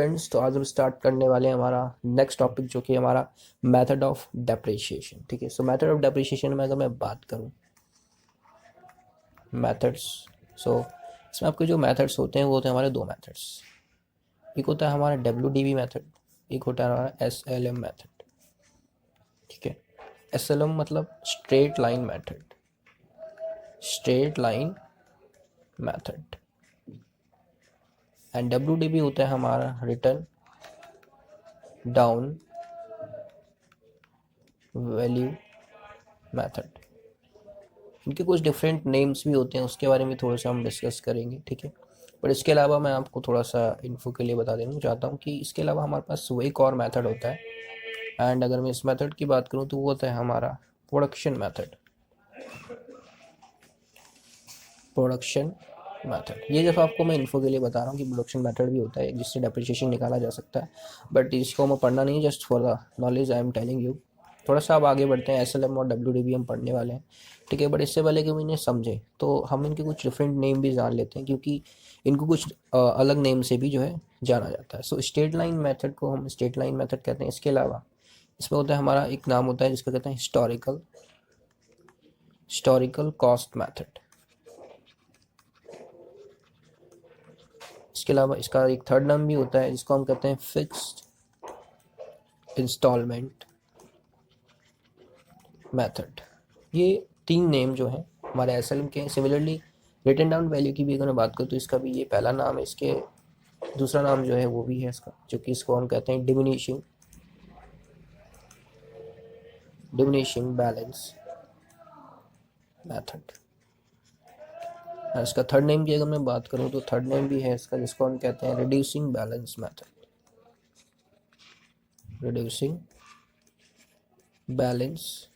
Friends, तो आज हम स्टार्ट करने वाले हैं हमारा नेक्स्ट टॉपिक, जो कि हमारा मेथड ऑफ डेप्रिशिएशन। ठीक है, सो मेथड ऑफ डेप्रिशिएशन में अगर मैं बात करूं मेथड्स, सो इसमें आपके जो मेथड्स होते हैं वो होते हैं हमारे दो मेथड्स। एक होता है हमारा WDB मेथड, एक होता है हमारा SLM मेथड। ठीक है, SLM मतलब straight line method, straight line method, and WDB होता है हमारा रिटर्न डाउन वैल्यू मेथड। इनके कुछ डिफरेंट नेम्स भी होते हैं, उसके बारे में थोड़ा सा हम डिस्कस करेंगे। ठीक है, पर इसके अलावा मैं आपको थोड़ा सा इन्फो के लिए बता देना चाहता हूँ कि इसके अलावा हमारे पास वो एक और मेथड होता है, एंड अगर मैं इस मेथड की बात करूँ तो वो होता है हमारा प्रोडक्शन मेथड। प्रोडक्शन मेथड, ये जब आपको मैं इन्फो के लिए बता रहा हूँ कि प्रोडक्शन मेथड भी होता है जिससे डेप्रिसिएशन निकाला जा सकता है, बट इसको हमें पढ़ना नहीं, just for the knowledge I am telling you. थोड़ा सा अब आगे बढ़ते हैं, SLM और WDB हम पढ़ने वाले हैं। ठीक है, बट इससे पहले कि हम इन्हें समझें तो हम इनके कुछ डिफरेंट नेम भी जान लेते हैं, क्योंकि इनको कुछ अलग नेम से भी जो है जाना जाता है। सो स्ट्रेट लाइन मेथड को हम स्ट्रेट लाइन मेथड कहते हैं। इसके अलावा इसमें होता है हमारा एक नाम होता है जिसको कहते हैं हिस्टोरिकल कॉस्ट मेथड। इसके अलावा इसका एक थर्ड नाम भी होता है जिसको हम कहते हैं फिक्स्ड इंस्टॉलमेंट मेथड। ये तीन नेम जो है हमारे SLM के हैं। सिमिलरली रिटन डाउन वैल्यू की भी अगर मैं बात करूँ तो इसका भी ये पहला नाम है, इसके दूसरा नाम जो है वो भी है इसका, जो कि इसको हम कहते हैं डिमिनिशिंग बैलेंस मेथड। इसका थर्ड नेम की अगर मैं बात करूँ तो थर्ड नेम भी है इसका, जिसको हम कहते हैं reducing balance method. Reducing balance,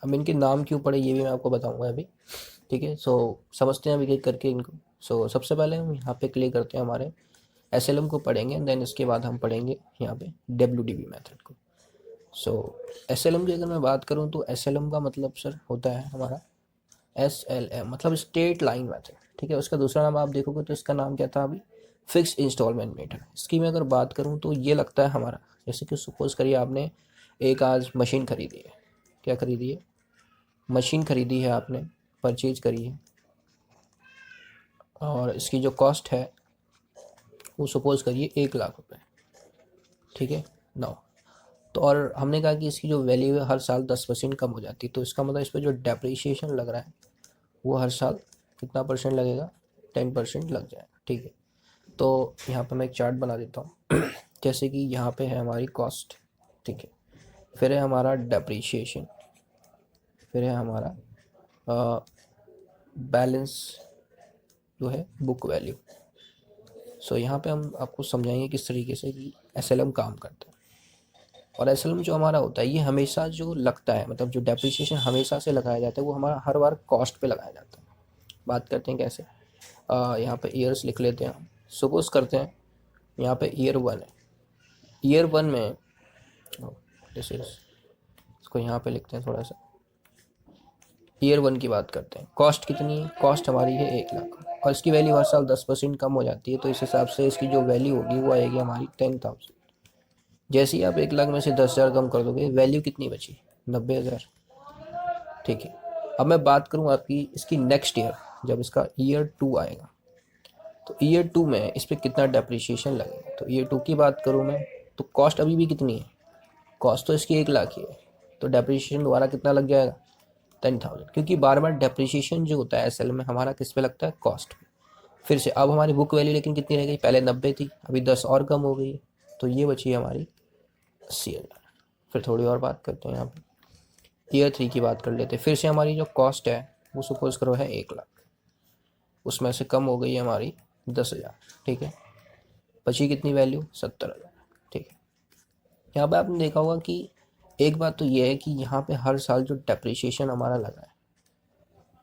अब इनके नाम क्यों पड़े ये भी मैं आपको बताऊंगा अभी। ठीक है, सो समझते हैं अभी एक करके इनको। सो सबसे पहले हम यहाँ पे क्लियर करते हैं, हमारे SLM को पढ़ेंगे, देन इसके बाद हम पढ़ेंगे यहाँ पे WDB मेथड को। सो SLM की अगर मैं बात करूँ तो SLM का मतलब सर होता है हमारा SLM मतलब स्ट्रेट लाइन मेथड। ठीक है, उसका दूसरा नाम आप देखोगे तो इसका नाम क्या था अभी, फिक्स इंस्टॉलमेंट मेथड। इसकी मैं अगर बात करूँ तो ये लगता है हमारा, जैसे कि सपोज करिए आपने एक आज मशीन खरीदी है। क्या खरीदी है? मशीन खरीदी है आपने, परचेज करी है, और इसकी जो कॉस्ट है वो सपोज करिए 1,00,000 रुपये। ठीक है, नौ तो और हमने कहा कि इसकी जो वैल्यू है हर साल 10% कम हो जाती है, तो इसका मतलब इस पर जो डेप्रिसिएशन लग रहा है वो हर साल कितना परसेंट लगेगा? 10% लग जाएगा। ठीक है, तो यहाँ पे मैं एक चार्ट बना देता हूँ जैसे कि यहाँ पे है हमारी कॉस्ट, ठीक है, फिर है हमारा डेप्रिसिएशन, फिर है हमारा बैलेंस जो है बुक वैल्यू। सो यहाँ पे हम आपको समझाएंगे किस तरीके से कि SLM काम करता है। और SLM जो हमारा होता है ये हमेशा जो लगता है, मतलब जो डेप्रिसिएशन हमेशा से लगाया जाता है वो हमारा हर बार कॉस्ट पे लगाया जाता है। बात करते हैं कैसे, यहाँ पे ईयर्स लिख लेते हैं हम। सपोज करते हैं यहाँ पे ईयर 1 है, ईयर 1 में दिस इज, इसको यहाँ पे लिखते हैं थोड़ा सा, ईयर 1 की बात करते हैं। कॉस्ट कितनी है? कॉस्ट हमारी है 1,00,000 और इसकी वैल्यू हर साल 10% कम हो जाती है, तो इस हिसाब से इसकी जो वैल्यू होगी वो आएगी हमारी 10,000। जैसे ही आप 1,00,000 में से 10,000 कम कर दोगे, वैल्यू कितनी बची? 90,000। ठीक है, अब मैं बात करूँ आपकी इसकी नेक्स्ट ईयर, जब इसका ईयर 2 आएगा तो ईयर 2 में इस पर कितना डेप्रिसिएशन लगेगा। तो ईयर 2 की बात करूँ मैं तो कॉस्ट अभी भी कितनी है? कॉस्ट तो इसकी 1,00,000 ही है, तो डेप्रिसिएशन दोबारा कितना लग जाएगा? 10,000, क्योंकि बार बार डेप्रिसिएशन जो होता है SLM में हमारा किस पे लगता है? कॉस्ट पे। फिर से अब हमारी बुक वैल्यू लेकिन कितनी रह गई? पहले 90 थी, अभी 10 और कम हो गई, तो ये बची हमारी 80,000। फिर थोड़ी और बात करते हैं, यहाँ पे ईयर 3 की बात कर लेते हैं। फिर से हमारी जो कॉस्ट है वो सपोज करो है 1,00,000, उसमें से कम हो गई है हमारी 10,000। ठीक है, बची कितनी वैल्यू? 70,000। ठीक है, यहाँ पे आपने देखा होगा कि एक बात तो ये है कि यहाँ पे हर साल जो डेप्रिसिएशन हमारा लगा है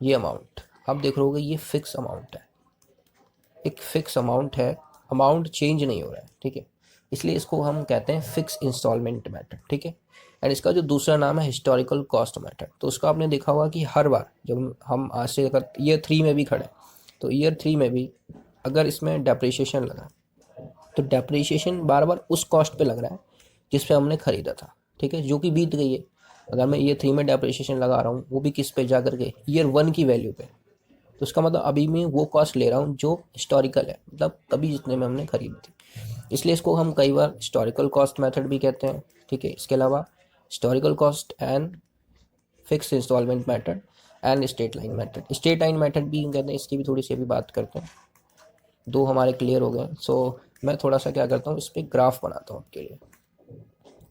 ये अमाउंट आप देख रहे होगे, ये फिक्स अमाउंट है, एक फिक्स अमाउंट है, अमाउंट चेंज नहीं हो रहा है। ठीक है, इसलिए इसको हम कहते हैं फिक्स इंस्टॉलमेंट मेथड। ठीक है, एंड इसका जो दूसरा नाम है हिस्टोरिकल कॉस्ट मेथड। तो उसका आपने देखा होगा कि हर बार जब हम आज से अगर ईयर 3 में भी खड़े तो ईयर 3 में भी अगर इसमें डेप्रिसिएशन लगा तो डेप्रिसिएशन बार बार उस कॉस्ट पे लग रहा है जिस पे हमने खरीदा था, ठीक है, जो कि बीत गई है। अगर मैं ईयर 3 में डेप्रिसिएशन लगा रहा हूँ, वो भी किस पे जा करके, ईयर 1 की वैल्यू पे, तो उसका मतलब अभी मैं वो कॉस्ट ले रहा हूँ जो हिस्टोरिकल है, मतलब तभी जितने में हमने खरीदी थी। इसलिए इसको हम कई बार हिस्टोरिकल कॉस्ट मेथड भी कहते हैं, ठीक है। इसके अलावा historical cost and fix installment method and straight line method, straight line method भी कहते हैं, इसकी भी थोड़ी सी अभी बात करते हैं। दो हमारे क्लियर हो गए। सो मैं थोड़ा सा क्या करता हूँ, इस पर ग्राफ बनाता हूँ आपके लिए।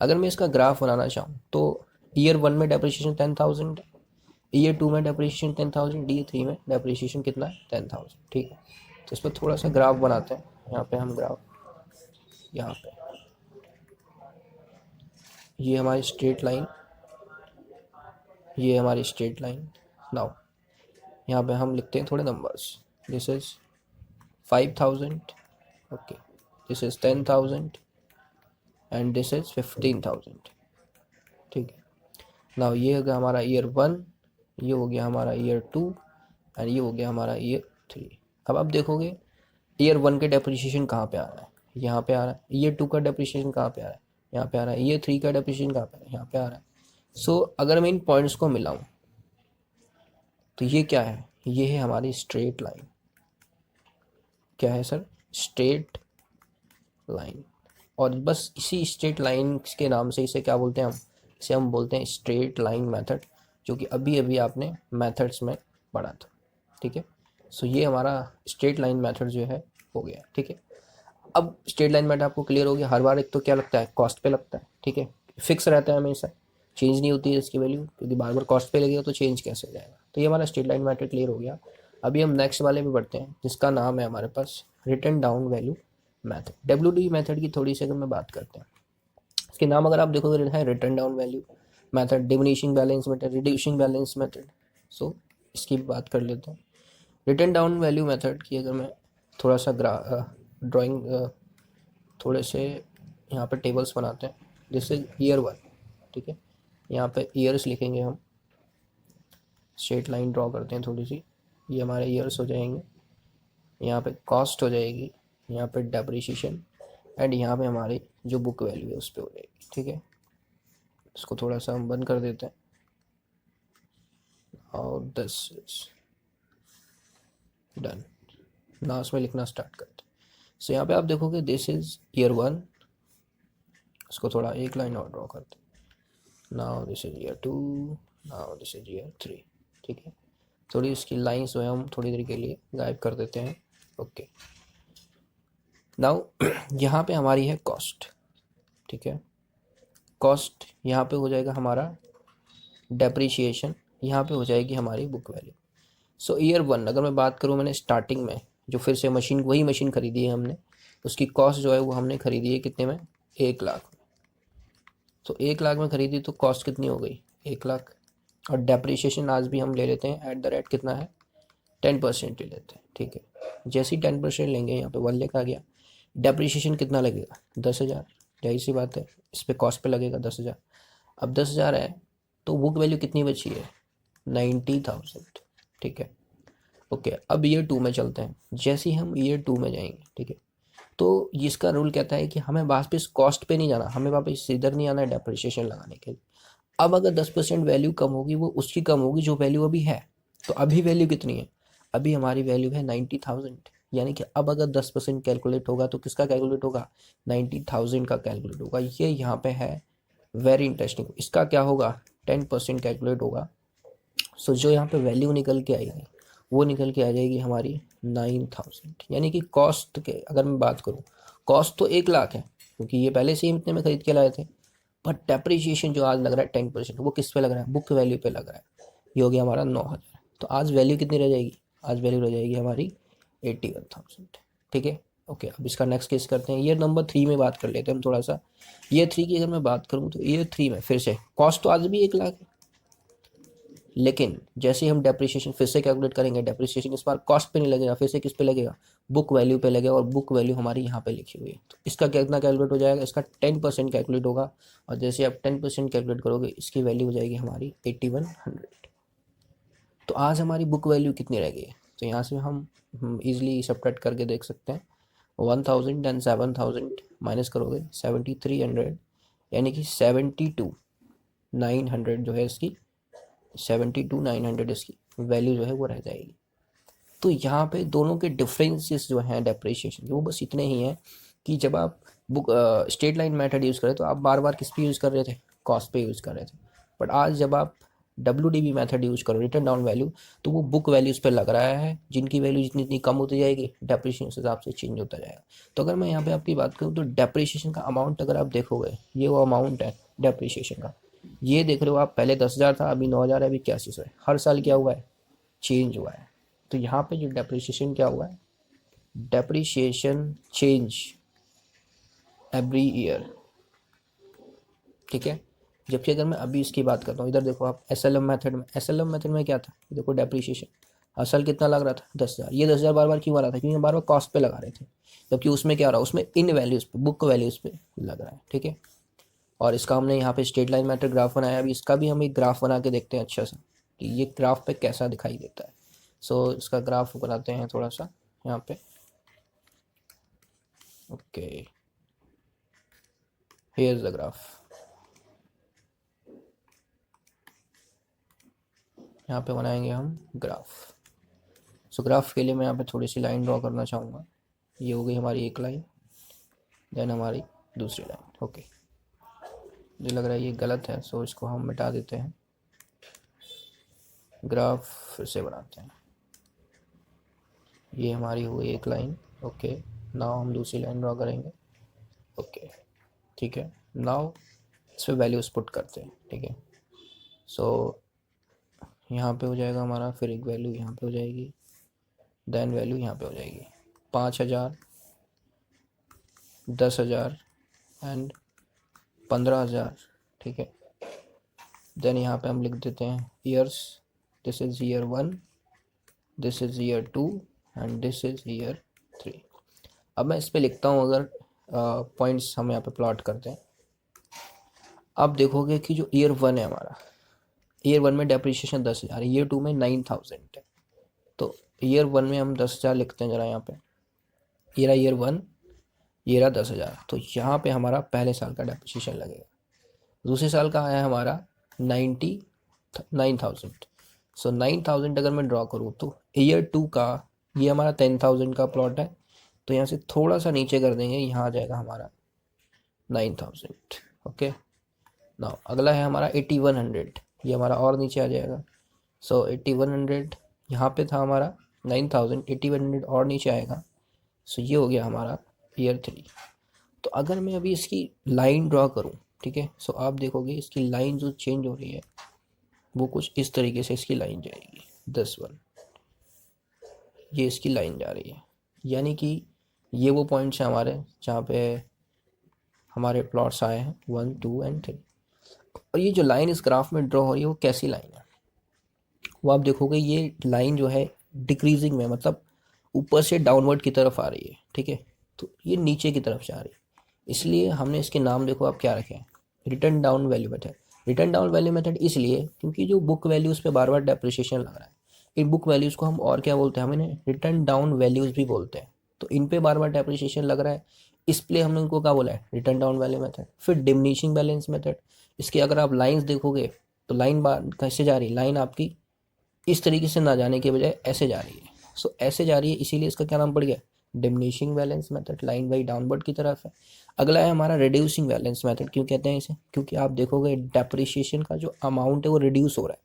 अगर मैं इसका ग्राफ बनाना चाहूँ तो ईयर 1 में डेप्रिसिएशन 10,000, ईयर 2 में डेप्रिसिएशन 10,000, ईयर 3 में डेप्रिसिएशन कितना है, 10,000, ठीक है। तो इस पर थोड़ा सा ग्राफ बनाते हैं। यहाँ पे हम ग्राफ, यहाँ पे ये हमारी स्ट्रेट लाइन, ये हमारी स्ट्रेट लाइन। नाउ यहाँ पे हम लिखते हैं थोड़े numbers. This is 5,000, okay, this is 10,000 and this is 15,000, ठीक है। नाउ ये हो गया हमारा ईयर 1, ये हो गया हमारा ईयर 2 एंड ये हो गया हमारा ईयर 3। अब आप देखोगे ईयर 1 के डेप्रिसिएशन कहाँ पे आ रहा है, यहाँ पे आ रहा है। ईयर 2 का डेप्रिसिएशन कहाँ पे आ रहा है, यहाँ पे आ रहा है। ईयर 3 का डेप्रिसिएशन कहाँ पे आ रहा है, यहाँ पे आ रहा है। सो अगर मैं इन पॉइंट्स को मिलाऊं तो ये क्या है, ये है हमारी स्ट्रेट लाइन। क्या है सर, स्ट्रेट लाइन। और बस इसी स्ट्रेट लाइन के नाम से इसे क्या बोलते हैं हम, इसे हम बोलते हैं स्ट्रेट लाइन मेथड, जो कि अभी अभी आपने मेथड्स में पढ़ा था, ठीक है। सो ये हमारा स्ट्रेट लाइन मेथड जो है हो गया, ठीक है। अब स्ट्रेट लाइन मेथड आपको क्लियर हो गया। हर बार एक तो क्या लगता है, कॉस्ट पे लगता है, ठीक है, फिक्स रहता है हमेशा, चेंज नहीं होती है इसकी वैल्यू, क्योंकि बार बार कॉस्ट पे लगेगा तो चेंज कैसे हो जाएगा। तो ये हमारा स्ट्रेट लाइन मेथड क्लियर हो गया। अभी हम नेक्स्ट वाले पे बढ़ते हैं, जिसका नाम है हमारे पास written down value method. W method की थोड़ी सी अगर मैं बात करते हैं, इसके नाम अगर आप देखोगे है written down value method, diminishing balance method, reducing balance method. So इसकी बात कर लेते हैं। रिटर्न डाउन वैल्यू मेथड की अगर मैं थोड़ा सा ड्राइंग, थोड़े से यहाँ पर टेबल्स बनाते हैं। दिस इज ईयर 1, ठीक है। यहाँ पे ईयर्स लिखेंगे हम, स्ट्रेट लाइन ड्रॉ करते हैं थोड़ी सी, ये हमारे ईयर्स हो जाएंगे। यहाँ पे कॉस्ट हो जाएगी, यहाँ पे डेप्रिसिएशन, एंड यहाँ पे हमारी जो बुक वैल्यू है उस पर हो जाएगी, ठीक है। इसको थोड़ा सा हम बंद कर देते हैं और दिस इज डन। ना उसमें लिखना स्टार्ट करते हैं। सो यहाँ पे आप देखोगे दिस इज ईयर 1, इसको थोड़ा एक लाइन और ड्रॉ करते हैं। Now this is year 2, now this is year 3, ठीक है। थोड़ी इसकी लाइंस जो है हम थोड़ी देर के लिए गायब कर देते हैं, ओके। नाउ यहाँ पे हमारी है कॉस्ट, ठीक है। कॉस्ट यहाँ पे हो जाएगा हमारा डेप्रिसिएशन, यहाँ पे हो जाएगी हमारी बुक वैल्यू। सो ईयर 1 अगर मैं बात करूँ, मैंने स्टार्टिंग में जो फिर से मशीन, वही मशीन खरीदी है हमने, उसकी कॉस्ट जो है वो हमने खरीदी है कितने में, 1,00,000 में। तो 1,00,000 में खरीदी तो कॉस्ट कितनी हो गई, 1,00,000। और डेप्रिसिएशन आज भी हम ले लेते हैं एट द रेट कितना है, 10% ही लेते हैं, ठीक है। जैसे ही 10% लेंगे, यहाँ पे 1,00,000 आ गया। डेप्रिसिएशन कितना लगेगा, 10,000, जाहिर सी बात है, इस पर कॉस्ट पे लगेगा 10,000। अब 10,000 है तो बुक वैल्यू कितनी बची है, 90,000, ठीक है, ओके। अब ईयर 2 में चलते हैं। जैसे ही हम ईयर 2 में जाएंगे, ठीक है, तो इसका रूल कहता है कि हमें वापस कॉस्ट पे नहीं जाना, हमें वापस इधर नहीं आना है डेप्रिसिएशन लगाने के लिए। अब अगर 10% वैल्यू कम होगी, वो उसकी कम होगी जो वैल्यू अभी है। तो अभी वैल्यू कितनी है, अभी हमारी वैल्यू है 90,000, यानी कि अब अगर 10% कैलकुलेट होगा तो किसका कैलकुलेट होगा, 90,000 का कैलकुलेट होगा। ये यहाँ पे है वेरी इंटरेस्टिंग। इसका क्या होगा, 10% कैलकुलेट होगा। सो जो यहाँ पे वैल्यू निकल के आएगी वो निकल के आ जाएगी हमारी 9,000। यानी कि कॉस्ट के अगर मैं बात करूँ, कॉस्ट तो 1,00,000 है, क्योंकि ये पहले से ही इतने में खरीद के लाए थे। बट डेप्रिसिएशन जो आज लग रहा है 10%, वो किस पे लग रहा है, बुक वैल्यू पे लग रहा है। ये हो गया हमारा 9,000। तो आज वैल्यू कितनी रह जाएगी, आज वैल्यू रह जाएगी हमारी 81,000, ठीक है, ओके। अब इसका नेक्स्ट केस करते हैं। ईयर नंबर 3 में बात कर लेते हैं हम थोड़ा सा। ईयर 3 की अगर मैं बात करूँ तो ईयर 3 में फिर से कॉस्ट तो आज भी 1,00,000 है, लेकिन जैसे ही हम डेप्रिसिएशन फिर से कैलकुलेट करेंगे, डेप्रिसिएशन इस बार कॉस्ट पे नहीं लगेगा, फिर से किस पे लगेगा, बुक वैल्यू पे लगेगा। और बुक वैल्यू हमारी यहाँ पे लिखी हुई है, तो इसका कितना कैलकुलेट हो जाएगा, इसका 10% कैलकुलेट होगा। और जैसे आप 10% कैलकुलेट करोगे, इसकी वैल्यू हो जाएगी हमारी 8100। तो आज हमारी बुक वैल्यू कितनी रह गई है, तो यहाँ से हम ईजिली सब्ट्रैक्ट करके देख सकते हैं। 1000 एंड 7000 माइनस करोगे 7300, यानी कि 72,900 जो है इसकी 72,900 इसकी वैल्यू जो है वो रह जाएगी। तो यहाँ पे दोनों के डिफरेंसेस जो हैं डेप्रिसिएशन के वो बस इतने ही हैं कि जब आप book straight line method use करें तो आप बार बार किस पे यूज़ कर रहे थे, कॉस्ट पे यूज़ कर रहे थे। बट आज जब आप WDV मेथड यूज़ करो, रिटर्न डाउन वैल्यू, तो वो बुक वैल्यूज़ पे लग रहा है, जिनकी वैल्यू जितनी जितनी कम होती जाएगी डेप्रिसिएशन के हिसाब से चेंज होता जाएगा। तो अगर मैं यहाँ पे आपकी बात करूँ तो डेप्रिसिएशन का अमाउंट अगर आप देखोगे, ये वो अमाउंट है डेप्रिसिएशन का, ये देख रहे हो आप, पहले 10,000 था, अभी 9,000 है, अभी 8100 है। हर साल क्या हुआ है, चेंज हुआ है। तो यहाँ पे जो डेप्रिसिएशन क्या हुआ है, डेप्रिसिएशन चेंज एवरी ईयर, ठीक है। जबकि अगर मैं अभी इसकी बात करता हूँ, इधर देखो आप SLM मेथड में क्या था, देखो डेप्रिसिएशन हर साल कितना लग रहा था, 10,000। ये 10,000 बार बार क्यों आ रहा था, क्योंकि बार बार कॉस्ट पे लगा रहे थे। जबकि उसमें क्या हो रहा है, उसमें इन वैल्यूज़ पे, बुक वैल्यूज़ पे लग रहा है, ठीक है। और इसका हमने यहाँ पे स्ट्रेट लाइन मेथड ग्राफ बनाया। अभी इसका भी हम एक ग्राफ बना के देखते हैं अच्छा सा, कि ये ग्राफ पे कैसा दिखाई देता है। सो इसका ग्राफ बनाते हैं थोड़ा सा यहाँ पे। Okay, here is the graph. यहाँ पे बनाएंगे हम ग्राफ। सो ग्राफ के लिए मैं यहाँ पे थोड़ी सी लाइन ड्रॉ करना चाहूँगा। ये हो गई हमारी एक लाइन, देन हमारी दूसरी लाइन। ओके, मुझे लग रहा है ये गलत है, सो इसको हम मिटा देते हैं। ग्राफ फिर से बनाते हैं। ये हमारी हो गई एक लाइन। ओके, नाउ हम दूसरी लाइन ड्रॉ करेंगे। ओके, ठीक है। नाउ इस पर वैल्यूज पुट करते हैं, ठीक है। सो यहाँ पे हो जाएगा हमारा, फिर एक वैल्यू यहाँ पे हो जाएगी, देन वैल्यू यहाँ पे हो जाएगी 5,000, 10,000 एंड 15,000, ठीक है। देन यहाँ पे हम लिख देते हैं years, this is year 1, this is year 2 and this is year 3। अब मैं इस पर लिखता हूँ, अगर पॉइंट्स हम यहाँ पे प्लॉट करते हैं। अब देखोगे कि जो ईयर 1 है हमारा, ईयर 1 में डेप्रिसिएशन 10,000, ईयर 2 में 9,000 है। तो ईयर 1 में हम 10,000 लिखते हैं जरा यहाँ पे, ये रहा ईयर 1, ये रहा 10,000। तो यहाँ पे हमारा पहले साल का डेप्रिसिएशन लगेगा। दूसरे साल का आया हमारा 9,000। सो 9,000 अगर मैं ड्रॉ करूँ तो ईयर 2 का, ये हमारा 10,000 का प्लॉट है, तो यहाँ से थोड़ा सा नीचे कर देंगे, यहाँ आ जाएगा हमारा 9,000। ओके, नाउ अगला है हमारा 8,100, ये हमारा और नीचे आ जाएगा। सो 8,100 यहाँ पे था हमारा 9,000, 8,100 और नीचे आएगा। सो ये हो गया हमारा ईयर 3। तो अगर मैं अभी इसकी लाइन ड्रॉ करूँ, ठीक है, सो आप देखोगे इसकी लाइन जो चेंज हो रही है वो कुछ इस तरीके से इसकी लाइन जाएगी, 10,1, ये इसकी लाइन जा रही है। यानी कि ये वो पॉइंट्स हैं हमारे जहाँ पे हमारे प्लॉट्स आए हैं 1, 2 एंड 3। और ये जो लाइन इस ग्राफ में ड्रॉ हो रही है वो कैसी लाइन है, वो आप देखोगे ये लाइन जो है डिक्रीजिंग में, मतलब ऊपर से डाउनवर्ड की तरफ आ रही है, ठीक है। तो ये नीचे की तरफ जा रही है, इसलिए हमने इसके नाम देखो आप क्या रखे हैं, return down value method. Return down value method इसलिए क्योंकि जो बुक वैल्यूज़ पे बार बार डेप्रिसिएशन लग रहा है, इन बुक वैल्यूज़ को हम और क्या बोलते हैं, हम इन्हें रिटर्न डाउन वैल्यूज़ भी बोलते हैं। तो इन पे बार बार डेप्रिसिएशन लग रहा है, इसलिए हमने इनको क्या बोला है, रिटर्न डाउन वैल्यू मेथड। फिर डिमिनिशिंग बैलेंस मेथड, इसके अगर आप लाइन्स देखोगे तो लाइन बार कैसे जा रही है, लाइन आपकी इस तरीके से ना जाने के बजाय ऐसे जा रही है। सो ऐसे जा रही है, इसीलिए इसका क्या नाम पड़ गया, diminishing balance method, line by downward की तरफ है। अगला है हमारा रिड्यूसिंग बैलेंस मेथड। क्यों कहते हैं इसे, क्योंकि आप देखोगे डेप्रिसिएशन का जो अमाउंट है वो रिड्यूस हो रहा है।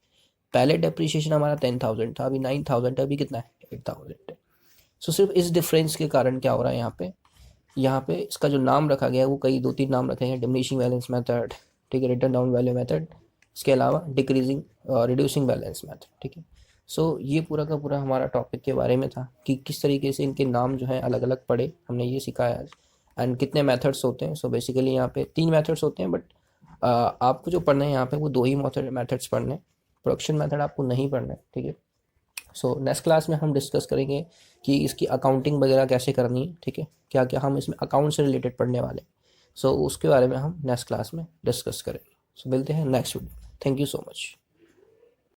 पहले डेप्रिसिएशन हमारा 10,000 था, अभी 9,000 है, अभी कितना है, 8,000 है। सो सिर्फ इस डिफरेंस के कारण क्या हो रहा है, यहाँ पे इसका जो नाम रखा गया है वो कई 2-3 नाम रखे हैं, डिमिनिशिंग बैलेंस मेथड, ठीक है, रिटर्न डाउन वैल्यू मेथड, इसके अलावा डिक्रीजिंग रिड्यूसिंग बैलेंस मेथड, ठीक है। सो ये पूरा का पूरा हमारा टॉपिक के बारे में था कि किस तरीके से इनके नाम जो हैं अलग अलग पड़े, हमने ये सिखाया आज। एंड कितने मेथड्स होते हैं, सो बेसिकली यहाँ पे 3 मेथड्स होते हैं, बट आपको जो पढ़ना है यहाँ पे वो 2 ही मेथड्स पढ़ने हैं, प्रोडक्शन मेथड आपको नहीं पढ़ना है, ठीक है। सो नेक्स्ट क्लास में हम डिस्कस करेंगे कि इसकी अकाउंटिंग वगैरह कैसे करनी है, ठीक है, क्या क्या हम इसमें अकाउंट से रिलेटेड पढ़ने वाले हैं। सो उसके बारे में हम नेक्स्ट क्लास में डिस्कस करेंगे। सो मिलते हैं next video. Thank you so much.